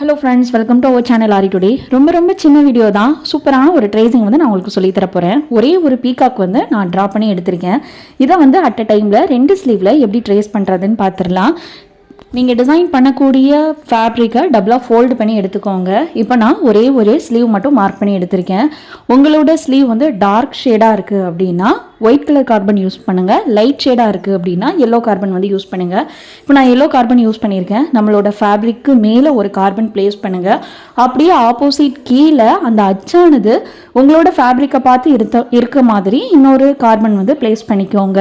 Hello friends, welcome to our channel Aari today. ரொம்ப சின்ன video தான். சூப்பரான ஒரு ட்ரேசிங் வந்து நான் உங்களுக்கு சொல்லி தர போகிறேன். ஒரே ஒரு பீகாக் வந்து நான் ட்ரா பண்ணி எடுத்திருக்கேன். இதை வந்து அட் அ டைமில் 2 ஸ்லீவில் எப்படி ட்ரேஸ் பண்ணுறதுன்னு பார்த்துடலாம். நீங்கள் டிசைன் பண்ணக்கூடிய ஃபேப்ரிக்கை டபுளாக ஃபோல்டு பண்ணி எடுத்துக்கோங்க. இப்போ நான் ஒரே ஒரு ஸ்லீவ் மட்டும் மார்க் பண்ணி எடுத்திருக்கேன். உங்களோட ஸ்லீவ் வந்து டார்க் ஷேடாக இருக்குது அப்படின்னா ஒயிட் கலர் கார்பன் யூஸ் பண்ணுங்கள். லைட் ஷேடாக இருக்குது அப்படின்னா எல்லோ கார்பன் வந்து யூஸ் பண்ணுங்கள். இப்போ நான் எல்லோ கார்பன் யூஸ் பண்ணியிருக்கேன். நம்மளோட ஃபேப்ரிக்கு மேலே ஒரு கார்பன் ப்ளேஸ் பண்ணுங்கள். அப்படியே ஆப்போசிட் கீழே அந்த அச்சானது உங்களோட ஃபேப்ரிக்கை பார்த்து இருக்க மாதிரி இன்னொரு கார்பன் வந்து ப்ளேஸ் பண்ணிக்கோங்க.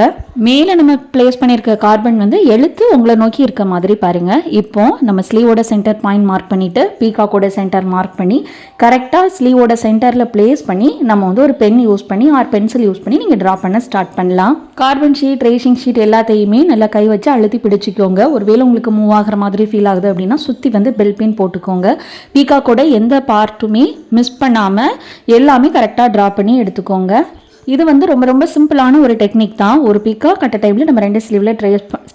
மேலே நம்ம ப்ளேஸ் பண்ணியிருக்க கார்பன் வந்து எழுத்து உங்களை நோக்கி இருக்க மாதிரி பாருங்கள். இப்போ நம்ம ஸ்லீவோட சென்டர் பாயிண்ட் மார்க் பண்ணிவிட்டு பீகாக்கோட சென்டர் மார்க் பண்ணி கரெக்டாக ஸ்லீவோட சென்டரில் ப்ளேஸ் பண்ணி நம்ம வந்து ஒரு பென் யூஸ் பண்ணி ஆர் பென்சில் யூஸ் பண்ணி நீங்கள் ட்ரா பண்ண ஸ்டார்ட் பண்ணலாம். கார்பன் ஷீட், ரேசிங் ஷீட் எல்லாத்தையுமே நல்லா கை வச்சு அழுத்தி பிடிச்சிக்கோங்க. ஒருவேளை உங்களுக்கு மூவ் ஆகிற மாதிரி ஃபீல் ஆகுது அப்படின்னா சுற்றி வந்து பெல் பின் போட்டுக்கோங்க. பீகாக்கோட எந்த பார்ட்டுமே மிஸ் பண்ணாமல் எல்லாமே கரெக்டாக ட்ரா பண்ணி எடுத்துக்கோங்க. இது வந்து ரொம்ப சிம்பிளான ஒரு டெக்னிக் தான். ஒரு பீகாக் அட் டைமில் நம்ம 2 ஸ்லீவில்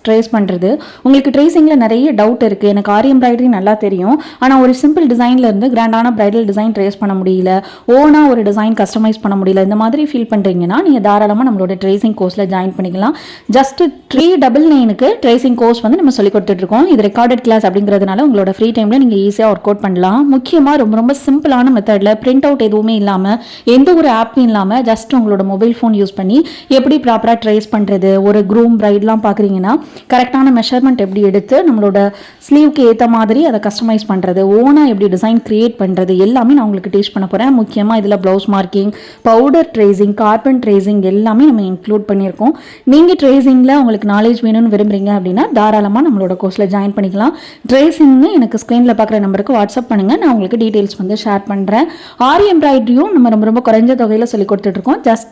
ட்ரேஸ் பண்ணுறது. உங்களுக்கு ட்ரேசிங்கில் நிறைய டவுட் இருக்குது. எனக்கு ஆரி எம்ப்ராய்டரி நல்லா தெரியும், ஆனால் ஒரு சிம்பிள் டிசைனில் இருந்து கிராண்டான பிரைடல் டிசைன் ட்ரேஸ் பண்ண முடியல, ஓனாக ஒரு டிசைன் கஸ்டமைஸ் பண்ண முடியல, இந்த மாதிரி ஃபீல் பண்ணுறீங்கன்னா நீங்கள் தாராளமாக நம்மளோட ட்ரேசிங் கோர்ஸில் ஜாயின் பண்ணிக்கலாம். ஜஸ்ட் 399க்கு ட்ரேசிங் கோர்ஸ் வந்து நம்ம சொல்லி கொடுத்துட்ருக்கோம். இது ரெக்கார்டட் கிளாஸ் அப்படிங்கிறதுனால உங்களோட ஃப்ரீ டைமில் நீங்கள் ஈஸியாக ஒர்க் அவுட் பண்ணலாம். முக்கியமாக ரொம்ப சிம்பிளான மெத்தடில் பிரிண்ட் அவுட் எதுவுமே இல்லாமல் எந்த ஒரு ஆப்பும் இல்லாமல் ஜஸ்ட் உங்களோட மொபைல் ஃபோன் யூஸ் பண்ணி எப்படி ப்ராப்பராக ட்ரேஸ் பண்ணுறது, ஒரு க்ரூம் பிரைட்லாம் பார்க்குறீங்கன்னா கரெக்டான மெஷர்மெண்ட் எப்படி எடுத்து நம்மளோட ஸ்லீவ்க்கு ஏற்ற மாதிரி அதை கஸ்டமைஸ் பண்ணுறது, ஓனாக எப்படி டிசைன் கிரியேட் பண்ணுறது எல்லாமே நான் உங்களுக்கு டீச் பண்ண போகிறேன். முக்கியமாக இதில் blouse marking, powder tracing, carbon tracing எல்லாமே நம்ம இன்க்ளூட் பண்ணியிருக்கோம். நீங்கள் ட்ரேசிங்கில் உங்களுக்கு நாலேஜ் வேணும்னு விரும்புகிறீங்க அப்படின்னா தாராளமாக நம்மளோட கோர்ஸில் ஜாயின் பண்ணிக்கலாம். ட்ரேசிங்னு எனக்கு ஸ்க்ரீனில் பார்க்குற நம்பருக்கு வாட்ஸ்அப் பண்ணுங்கள், நான் உங்களுக்கு டீட்டெயில்ஸ் வந்து ஷேர் பண்ணுறேன். ஆரி எம்ப்ராய்டரியும் நம்ம ரொம்ப குறைஞ்ச தொகையில் சொல்லி கொடுத்துட்ருக்கோம். ஜஸ்ட்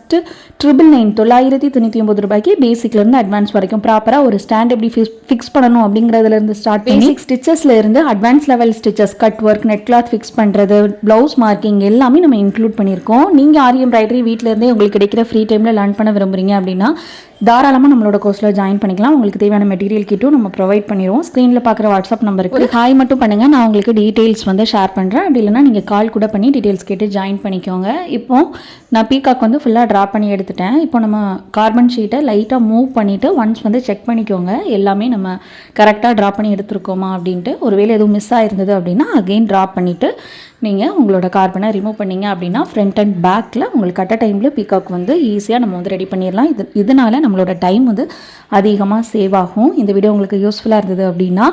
999 ரூபாய்க்கு பேசிக்லேருந்து அட்வான்ஸ் வரைக்கும் ப்ராப்பராக ஒரு ஸ்டாண்ட் எப்படி ஃபிக்ஸ் பண்ணணும் அப்படிங்கிறதுலேருந்து ஸ்டார்ட் பண்ணி ஸ்டிச்சஸ்ல இருந்து advance level stitches, cut work, net cloth fix பண்ணுறது, ப்ளவுஸ் மார்க்கிங் எல்லாமே நம்ம இன்க்ளூட் பண்ணியிருக்கோம். நீங்கள் ஆரி எம்ப்ராய்டரி வீட்டிலேருந்தே உங்களுக்கு கிடைக்கிற ஃப்ரீ டைமில் லேர்ன் பண்ண விரும்புகிறீங்க அப்படின்னா தாராளமாக நம்மளோட கோர்ஸில் ஜாயின் பண்ணிக்கலாம். உங்களுக்கு தேவையான மெட்டீரியல் கிட்டும் நம்ம ப்ரொவைட் பண்ணிடுவோம். ஸ்க்ரீனில் பார்க்குற வாட்ஸ்அப் நம்பருக்கு ஒரு ஹாய் மட்டும் பண்ணுங்கள், நான் உங்களுக்கு டீட்டெயில்ஸ் வந்து ஷேர் பண்ணுறேன். அப்படி இல்லைனா நீங்கள் கால் கூட பண்ணி டீட்டெயில்ஸ் கேட்டு ஜாயின் பண்ணிக்கோங்க. இப்போ நான் பீகாக் வந்து ஃபுல்லாக ட்ரா பண்ணி எடுத்துட்டேன். இப்போ நம்ம கார்பன் ஷீட்டை லைட்டாக மூவ் பண்ணிவிட்டு ஒன்ஸ் வந்து செக் பண்ணிக்கோங்க எல்லாமே நம்ம கரெக்டாக ட்ரா பண்ணி எடுத்துருக்கோமா அப்படின்ட்டு. ஒருவேளை எதுவும் மிஸ் ஆயிருந்தது அப்படின்னா அகெயின் ட்ரா பண்ணிவிட்டு நீங்கள் உங்களோட கார்பனை ரிமூவ் பண்ணிங்க அப்படின்னா ஃப்ரண்ட் அண்ட் பேக்கில் உங்களுக்கு அட் அ டைமில் பீகாக் வந்து ஈஸியாக நம்ம வந்து ரெடி பண்ணிடலாம். இதனால் நம்மளோட டைம் வந்து அதிகமாக சேவ் ஆகும். இந்த வீடியோ உங்களுக்கு யூஸ்ஃபுல்லாக இருந்தது அப்படின்னா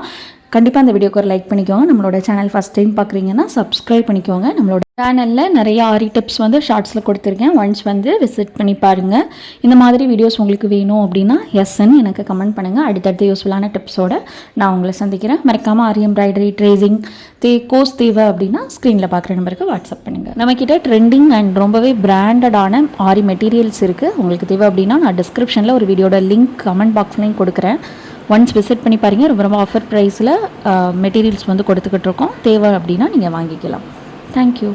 கண்டிப்பாக இந்த வீடியோக்கு ஒரு லைக் பண்ணிக்கோங்க. நம்மளோட சேனல் ஃபஸ்ட் டைம் பார்க்குறீங்கன்னா சப்ஸ்கிரைப் பண்ணிக்கோங்க. நம்மளோட சேனலில் நிறைய ஆரி டிப்ஸ் வந்து ஷார்ட்ஸில் கொடுத்துருக்கேன். ஒன்ஸ் வந்து விசிட் பண்ணி பாருங்கள். இந்த மாதிரி வீடியோஸ் உங்களுக்கு வேணும் அப்படின்னா எஸ்ன்னு எனக்கு கமெண்ட் பண்ணுங்கள். அடுத்தடுத்த யூஸ்ஃபுல்லான டிப்ஸோடு நான் உங்களை சந்திக்கிறேன். மறக்காமல் ஆரி எம்ப்ராய்டரி, ட்ரேசிங் கோர்ஸ் தேவை அப்படின்னா ஸ்க்ரீனில் பார்க்குற நம்பருக்கு வாட்ஸ்அப் பண்ணுங்கள். நம்மக்கிட்ட ட்ரெண்டிங் அண்ட் ரொம்பவே பிராண்டடான ஆரி மெட்டீரியல்ஸ் இருக்குது. உங்களுக்கு தேவை அப்படின்னா நான் டிஸ்கிரிப்ஷனில் ஒரு வீடியோட லிங்க் கமெண்ட் பாக்ஸ்லையும் கொடுக்குறேன். ஒன்ஸ் விசிட் பண்ணி பாருங்கள். ரொம்ப ஆஃபர் ப்ரைஸில் மெட்டீரியல்ஸ் வந்து கொடுத்துக்கிட்டு இருக்கோம். தேவை அப்படின்னா நீங்கள் வாங்கிக்கலாம். தேங்க்யூ.